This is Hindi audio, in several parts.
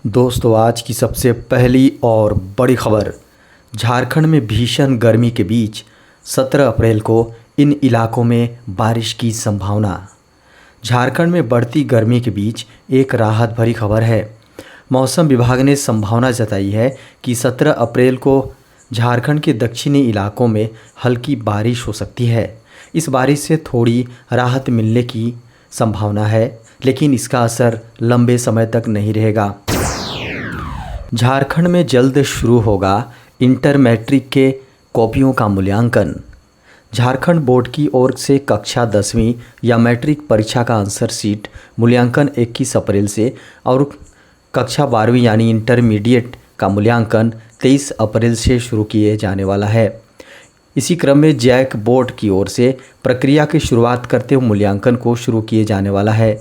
दोस्तों, आज की सबसे पहली और बड़ी खबर। झारखंड में भीषण गर्मी के बीच 17 अप्रैल को इन इलाकों में बारिश की संभावना। झारखंड में बढ़ती गर्मी के बीच एक राहत भरी खबर है। मौसम विभाग ने संभावना जताई है कि 17 अप्रैल को झारखंड के दक्षिणी इलाकों में हल्की बारिश हो सकती है। इस बारिश से थोड़ी राहत मिलने की संभावना है, लेकिन इसका असर लंबे समय तक नहीं रहेगा। झारखंड में जल्द शुरू होगा इंटर मैट्रिक के कॉपियों का मूल्यांकन। झारखंड बोर्ड की ओर से कक्षा 10वीं या मैट्रिक परीक्षा का आंसर शीट मूल्यांकन 21 अप्रैल से और कक्षा 12वीं यानी इंटरमीडिएट का मूल्यांकन 23 अप्रैल से शुरू किए जाने वाला है। इसी क्रम में जैक बोर्ड की ओर से प्रक्रिया की शुरुआत करते हुए मूल्यांकन को शुरू किए जाने वाला है।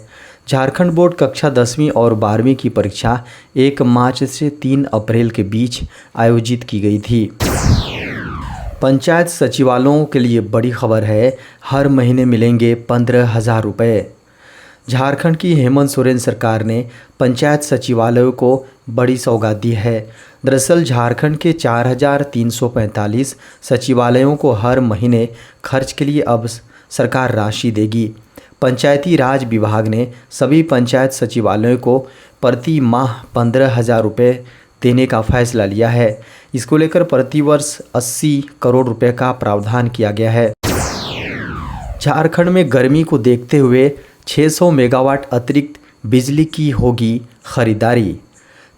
झारखंड बोर्ड कक्षा 10वीं और 12वीं की परीक्षा 1 मार्च से 3 अप्रैल के बीच आयोजित की गई थी। पंचायत सचिवालयों के लिए बड़ी खबर है, हर महीने मिलेंगे 15,000 रुपये। झारखंड की हेमंत सोरेन सरकार ने पंचायत सचिवालयों को बड़ी सौगात दी है। दरअसल झारखंड के 4,345 सचिवालयों को हर महीने खर्च के लिए अब सरकार राशि देगी। पंचायती राज विभाग ने सभी पंचायत सचिवालयों को प्रति माह 15,000 रुपये देने का फैसला लिया है। इसको लेकर प्रतिवर्ष 80 करोड़ रुपए का प्रावधान किया गया है। झारखंड में गर्मी को देखते हुए 600 मेगावाट अतिरिक्त बिजली की होगी खरीदारी।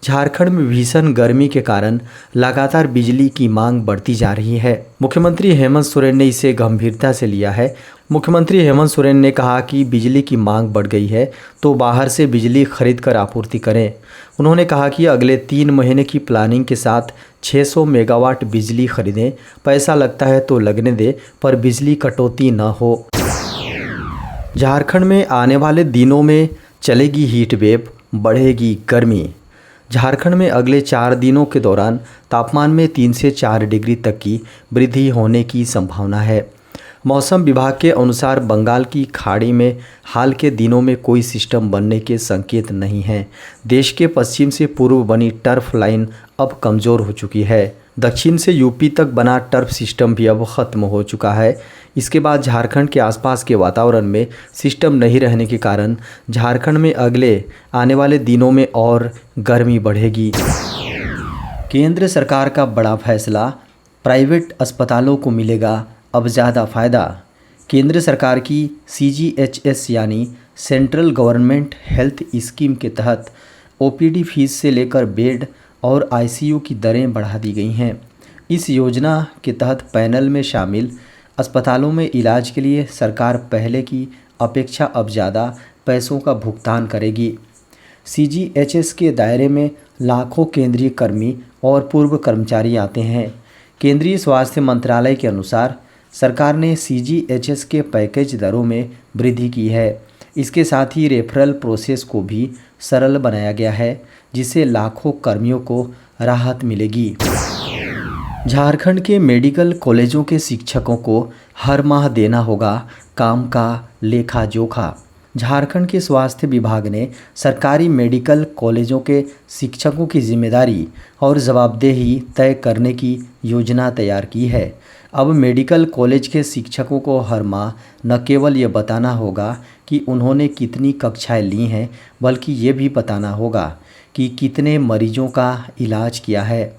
झारखंड में भीषण गर्मी के कारण लगातार बिजली की मांग बढ़ती जा रही है। मुख्यमंत्री हेमंत सोरेन ने इसे गंभीरता से लिया है। मुख्यमंत्री हेमंत सोरेन ने कहा कि बिजली की मांग बढ़ गई है तो बाहर से बिजली खरीद कर आपूर्ति करें। उन्होंने कहा कि अगले 3 महीने की प्लानिंग के साथ 600 मेगावाट बिजली खरीदें। पैसा लगता है तो लगने दे, पर बिजली कटौती न हो। झारखंड में आने वाले दिनों में चलेगी हीट वेव, बढ़ेगी गर्मी। झारखंड में अगले 4 दिनों के दौरान तापमान में 3 से 4 डिग्री तक की वृद्धि होने की संभावना है। मौसम विभाग के अनुसार बंगाल की खाड़ी में हाल के दिनों में कोई सिस्टम बनने के संकेत नहीं हैं। देश के पश्चिम से पूर्व बनी टर्फ लाइन अब कमज़ोर हो चुकी है। दक्षिण से यूपी तक बना टर्फ सिस्टम भी अब ख़त्म हो चुका है। इसके बाद झारखंड के आसपास के वातावरण में सिस्टम नहीं रहने के कारण झारखंड में अगले आने वाले दिनों में और गर्मी बढ़ेगी। केंद्र सरकार का बड़ा फैसला, प्राइवेट अस्पतालों को मिलेगा अब ज़्यादा फ़ायदा। केंद्र सरकार की CGHS यानी सेंट्रल गवर्नमेंट हेल्थ स्कीम के तहत OPD फीस से लेकर बेड और ICU की दरें बढ़ा दी गई हैं। इस योजना के तहत पैनल में शामिल अस्पतालों में इलाज के लिए सरकार पहले की अपेक्षा अब ज़्यादा पैसों का भुगतान करेगी। CGHS के दायरे में लाखों केंद्रीय कर्मी और पूर्व कर्मचारी आते हैं। केंद्रीय स्वास्थ्य मंत्रालय के अनुसार सरकार ने CGHS के पैकेज दरों में वृद्धि की है। इसके साथ ही रेफरल प्रोसेस को भी सरल बनाया गया है, जिससे लाखों कर्मियों को राहत मिलेगी। झारखंड के मेडिकल कॉलेजों के शिक्षकों को हर माह देना होगा काम का लेखा जोखा। झारखंड के स्वास्थ्य विभाग ने सरकारी मेडिकल कॉलेजों के शिक्षकों की जिम्मेदारी और जवाबदेही तय करने की योजना तैयार की है। अब मेडिकल कॉलेज के शिक्षकों को हर माह न केवल ये बताना होगा कि उन्होंने कितनी कक्षाएं ली हैं, बल्कि ये भी बताना होगा कि कितने मरीजों का इलाज किया है।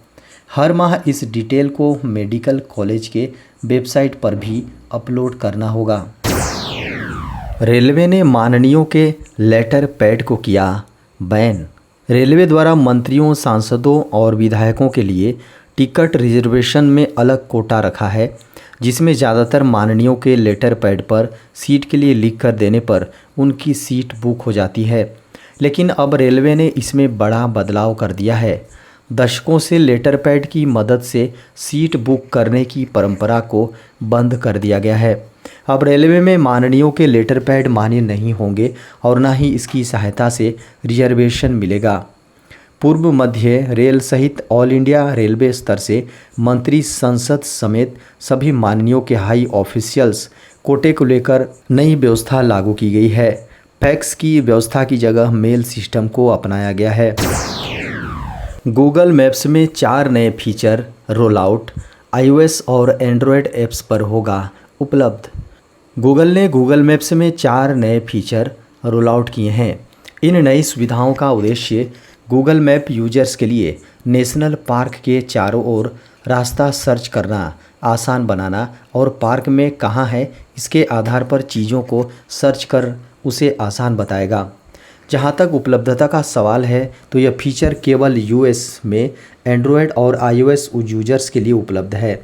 हर माह इस डिटेल को मेडिकल कॉलेज के वेबसाइट पर भी अपलोड करना होगा। रेलवे ने माननीयों के लेटर पैड को किया बैन। रेलवे द्वारा मंत्रियों, सांसदों और विधायकों के लिए टिकट रिजर्वेशन में अलग कोटा रखा है, जिसमें ज़्यादातर माननीयों के लेटर पैड पर सीट के लिए लिख कर देने पर उनकी सीट बुक हो जाती है। लेकिन अब रेलवे ने इसमें बड़ा बदलाव कर दिया है। दशकों से लेटर पैड की मदद से सीट बुक करने की परंपरा को बंद कर दिया गया है। अब रेलवे में माननीयों के लेटर पैड मान्य नहीं होंगे और न ही इसकी सहायता से रिजर्वेशन मिलेगा। पूर्व मध्य रेल सहित ऑल इंडिया रेलवे स्तर से मंत्री, संसद समेत सभी माननीयों के हाई ऑफिशियल्स कोटे को लेकर नई व्यवस्था लागू की गई है। फैक्स की व्यवस्था की जगह मेल सिस्टम को अपनाया गया है। गूगल मैप्स में 4 नए फीचर रोल आउट, iOS और एंड्रॉयड ऐप्स पर होगा उपलब्ध। गूगल ने गूगल मैप्स में 4 नए फीचर रोल आउट किए हैं। इन नई सुविधाओं का उद्देश्य गूगल मैप यूजर्स के लिए नेशनल पार्क के चारों ओर रास्ता सर्च करना आसान बनाना और पार्क में कहाँ है इसके आधार पर चीज़ों को सर्च कर उसे आसान बताएगा। जहाँ तक उपलब्धता का सवाल है तो यह फीचर केवल यूएस में एंड्रॉयड और iOS यूजर्स के लिए उपलब्ध है।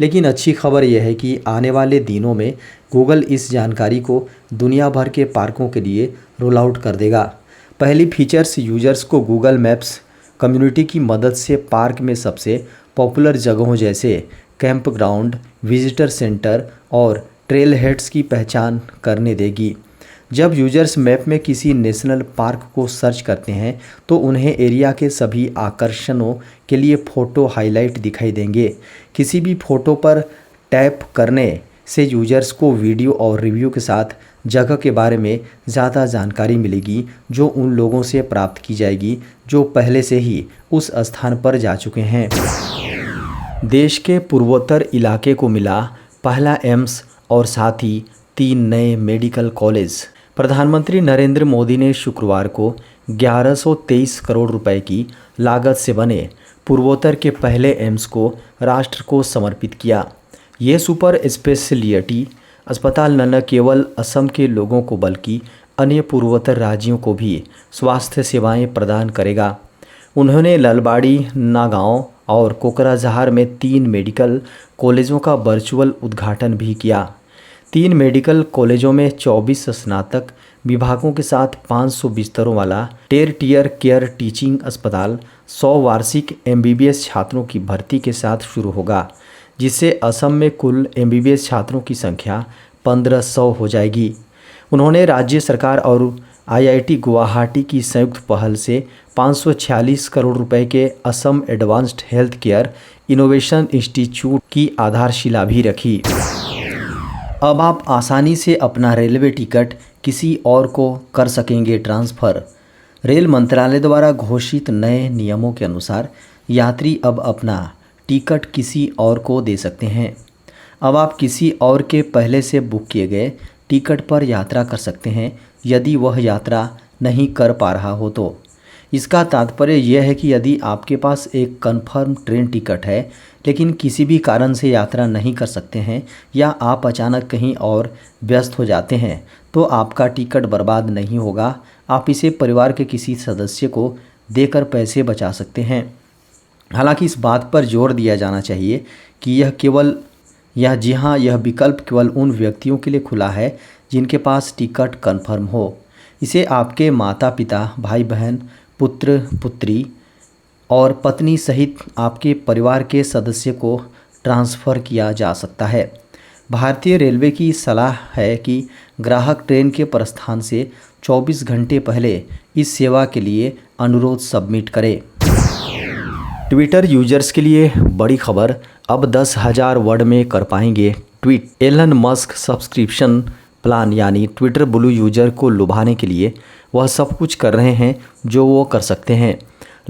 लेकिन अच्छी खबर यह है कि आने वाले दिनों में गूगल इस जानकारी को दुनिया भर के पार्कों के लिए रोल आउट कर देगा। पहली फीचर्स यूजर्स को गूगल मैप्स कम्युनिटी की मदद से पार्क में सबसे पॉपुलर जगहों जैसे कैंप ग्राउंड, विजिटर सेंटर और ट्रेल हेड्स की पहचान करने देगी। जब यूजर्स मैप में किसी नेशनल पार्क को सर्च करते हैं तो उन्हें एरिया के सभी आकर्षणों के लिए फ़ोटो हाईलाइट दिखाई देंगे। किसी भी फ़ोटो पर टैप करने से यूजर्स को वीडियो और रिव्यू के साथ जगह के बारे में ज़्यादा जानकारी मिलेगी, जो उन लोगों से प्राप्त की जाएगी जो पहले से ही उस स्थान पर जा चुके हैं। देश के पूर्वोत्तर इलाके को मिला पहला एम्स और साथ ही 3 नए मेडिकल कॉलेज। प्रधानमंत्री नरेंद्र मोदी ने शुक्रवार को 1123 करोड़ रुपए की लागत से बने पूर्वोत्तर के पहले एम्स को राष्ट्र को समर्पित किया। ये सुपर स्पेशलिटी अस्पताल न केवल असम के लोगों को बल्कि अन्य पूर्वोत्तर राज्यों को भी स्वास्थ्य सेवाएं प्रदान करेगा। उन्होंने ललबाड़ी, नागांव और कोकराझार में 3 मेडिकल कॉलेजों का वर्चुअल उद्घाटन भी किया। 3 मेडिकल कॉलेजों में 24 स्नातक विभागों के साथ 500 बिस्तरों वाला टियर केयर टीचिंग अस्पताल 100 वार्षिक MBBS छात्रों की भर्ती के साथ शुरू होगा, जिससे असम में कुल MBBS छात्रों की संख्या 1500 हो जाएगी। उन्होंने राज्य सरकार और IIT गुवाहाटी की संयुक्त पहल से 546 करोड़ रुपए के Assam advanced health care innovation institute की आधारशिला भी रखी। अब आप आसानी से अपना रेलवे टिकट किसी और को कर सकेंगे ट्रांसफ़र। रेल मंत्रालय द्वारा घोषित नए नियमों के अनुसार यात्री अब अपना टिकट किसी और को दे सकते हैं। अब आप किसी और के पहले से बुक किए गए टिकट पर यात्रा कर सकते हैं यदि वह यात्रा नहीं कर पा रहा हो तो। इसका तात्पर्य यह है कि यदि आपके पास एक कन्फर्म ट्रेन टिकट है लेकिन किसी भी कारण से यात्रा नहीं कर सकते हैं या आप अचानक कहीं और व्यस्त हो जाते हैं तो आपका टिकट बर्बाद नहीं होगा। आप इसे परिवार के किसी सदस्य को देकर पैसे बचा सकते हैं। हालांकि इस बात पर जोर दिया जाना चाहिए कि यह विकल्प केवल उन व्यक्तियों के लिए खुला है जिनके पास टिकट कन्फर्म हो। इसे आपके माता पिता, भाई बहन, पुत्र पुत्री और पत्नी सहित आपके परिवार के सदस्य को ट्रांसफ़र किया जा सकता है। भारतीय रेलवे की सलाह है कि ग्राहक ट्रेन के प्रस्थान से 24 घंटे पहले इस सेवा के लिए अनुरोध सबमिट करे। ट्विटर यूजर्स के लिए बड़ी खबर, अब 10,000 वर्ड में कर पाएंगे tweet. Elon Musk subscription plan यानी ट्विटर ब्लू यूजर को लुभाने के लिए वह सब कुछ कर रहे हैं जो वो कर सकते हैं।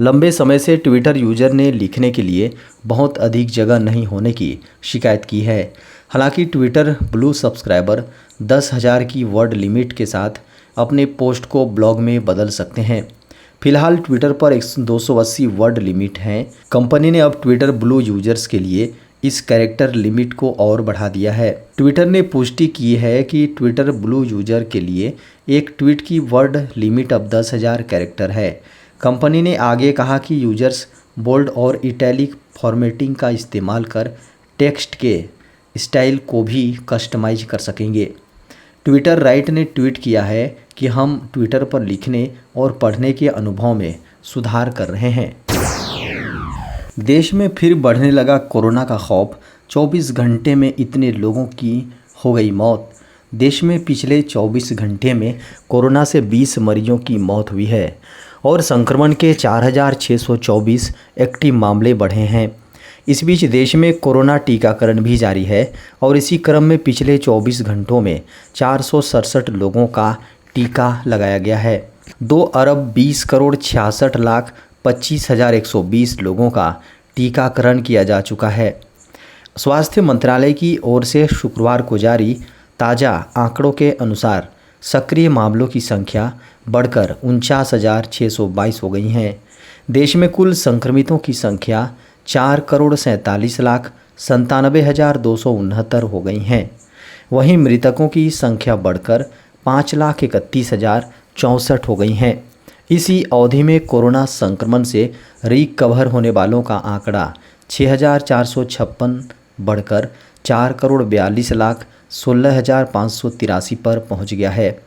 लंबे समय से ट्विटर यूजर ने लिखने के लिए बहुत अधिक जगह नहीं होने की शिकायत की है। हालांकि ट्विटर ब्लू सब्सक्राइबर 10,000 की वर्ड लिमिट के साथ अपने पोस्ट को ब्लॉग में बदल सकते हैं। फिलहाल ट्विटर पर 280 वर्ड लिमिट है। कंपनी ने अब ट्विटर ब्लू यूजर्स के लिए इस कैरेक्टर लिमिट को और बढ़ा दिया है। ट्विटर ने पुष्टि की है कि ट्विटर ब्लू यूजर के लिए एक ट्वीट की वर्ड लिमिट अब 10,000 कैरेक्टर है। कंपनी ने आगे कहा कि यूजर्स बोल्ड और इटैलिक फॉर्मेटिंग का इस्तेमाल कर टेक्स्ट के स्टाइल को भी कस्टमाइज कर सकेंगे। ट्विटर राइट ने ट्वीट किया है कि हम ट्विटर पर लिखने और पढ़ने के अनुभव में सुधार कर रहे हैं। देश में फिर बढ़ने लगा कोरोना का खौफ, 24 घंटे में इतने लोगों की हो गई मौत। देश में पिछले 24 घंटे में कोरोना से 20 मरीजों की मौत हुई है और संक्रमण के 4,624 एक्टिव मामले बढ़े हैं। इस बीच देश में कोरोना टीकाकरण भी जारी है और इसी क्रम में पिछले 24 घंटों में 467 लोगों का टीका लगाया गया है। 2 अरब 20 करोड़ 66 लाख 25,120 लोगों का टीकाकरण किया जा चुका है। स्वास्थ्य मंत्रालय की ओर से शुक्रवार को जारी ताज़ा आंकड़ों के अनुसार सक्रिय मामलों की संख्या बढ़कर 49,622 हो गई हैं। देश में कुल संक्रमितों की संख्या 4,47,97,269 हो गई हैं। वहीं मृतकों की संख्या बढ़कर 5,31,064 हो गई हैं। इसी अवधि में कोरोना संक्रमण से रिकवर होने वालों का आंकड़ा 6,456 बढ़कर 4,42,16,583 पर पहुंच गया है।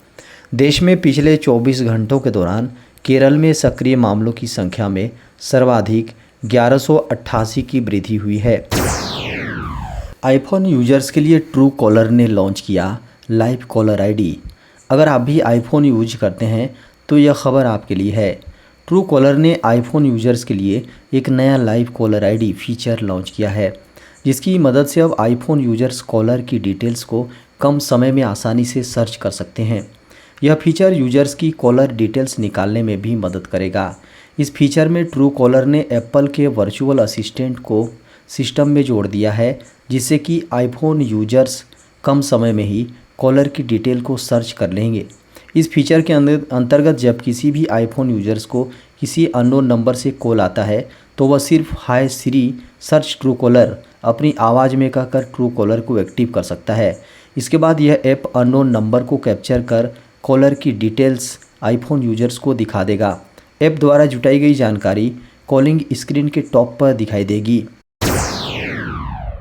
देश में पिछले 24 घंटों के दौरान केरल में सक्रिय मामलों की संख्या में सर्वाधिक 1188 की वृद्धि हुई है। आईफोन यूजर्स के लिए ट्रू कॉलर ने लॉन्च किया लाइव कॉलर आईडी। अगर आप भी आईफोन यूज करते हैं तो यह खबर आपके लिए है। ट्रू कॉलर ने आईफोन यूजर्स के लिए एक नया live caller ID feature launch किया है, जिसकी मदद से अब आईफोन यूजर्स कॉलर की डिटेल्स को कम समय में आसानी से सर्च कर सकते हैं। यह फीचर यूजर्स की कॉलर डिटेल्स निकालने में भी मदद करेगा। इस फीचर में ट्रू कॉलर ने एप्पल के वर्चुअल असिस्टेंट को सिस्टम में जोड़ दिया है, जिससे कि आईफोन यूजर्स कम समय में ही कॉलर की डिटेल को सर्च कर लेंगे। इस फीचर के अंतर्गत जब किसी भी आईफोन यूजर्स को किसी अननोन नंबर से कॉल आता है तो वह सिर्फ हाय सिरी सर्च ट्रू कॉलर अपनी आवाज़ में कहकर ट्रू कॉलर को एक्टिव कर सकता है। इसके बाद यह ऐप अननोन नंबर को कैप्चर कर कॉलर की डिटेल्स आईफोन यूजर्स को दिखा देगा। ऐप द्वारा जुटाई गई जानकारी कॉलिंग स्क्रीन के टॉप पर दिखाई देगी।